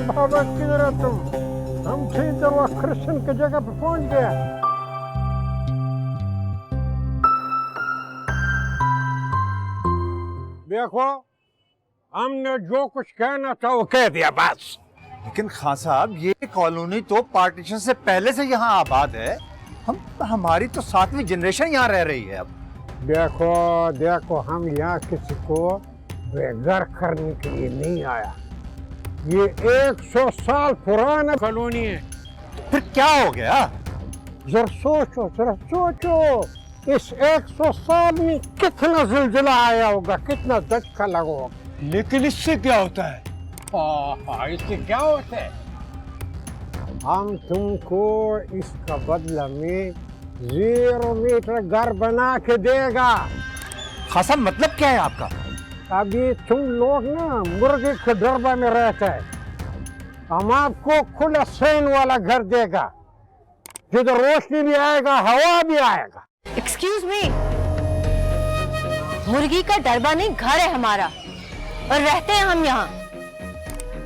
बाबा किधर हो तुम? हम थे इधर, वो कृष्ण की जगह पे पहुंच गया। देखो, हमने जो कुछ कहना था वो कह दिया बस। लेकिन खान साहब, ये कॉलोनी तो पार्टीशन से पहले से यहाँ आबाद है। हमारी तो 7वीं जनरेशन यहाँ रह रही है अब। देखो देखो, हम यहाँ किसी को बेघर करने के लिए नहीं आया। ये 100 साल पुराना कॉलोनी है। फिर क्या हो गया? जरा सोचो, जरा सोचो, इस 100 साल में कितना जिलजिला आया होगा, कितना झटका लगा होगा। लेकिन इससे क्या होता है? इससे क्या होता है? हम तुमको इसका बदला में 0 मीटर घर बना के देगा। खान साहब, मतलब क्या है आपका? अभी तुम लोग ना मुर्गे के डरबा में रहते हैं, हम आपको खुला सैन वाला घर देगा, जिधर रोशनी भी आएगा, हवा भी आएगा। एक्सक्यूज मी, मुर्गी का डरबा नहीं, घर है हमारा और रहते हैं हम यहाँ।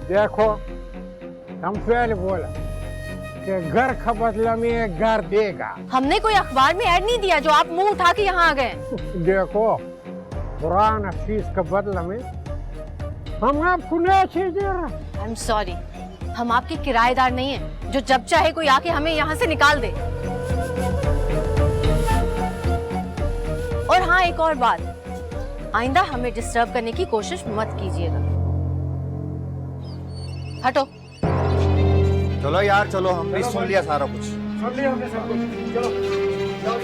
देखो, हम पहले बोला कि घर का बदला में एक घर देगा। हमने कोई अखबार में ऐड नहीं दिया जो आप मुंह उठा के यहाँ आ गए। देखो, पुराना चीज का बदला में हम आपको नया चीज दे रहे हैं। आई एम सॉरी, हम आपके किराएदार नहीं हैं जो जब चाहे कोई आके हमें यहाँ से निकाल दे। और हाँ, एक और बात, आइंदा हमें डिस्टर्ब करने की कोशिश मत कीजिएगा। हटो। चलो यार, चलो, हमने सुन लिया सारा कुछ। सुन लिया हमने सब कुछ। चलो, जाओ।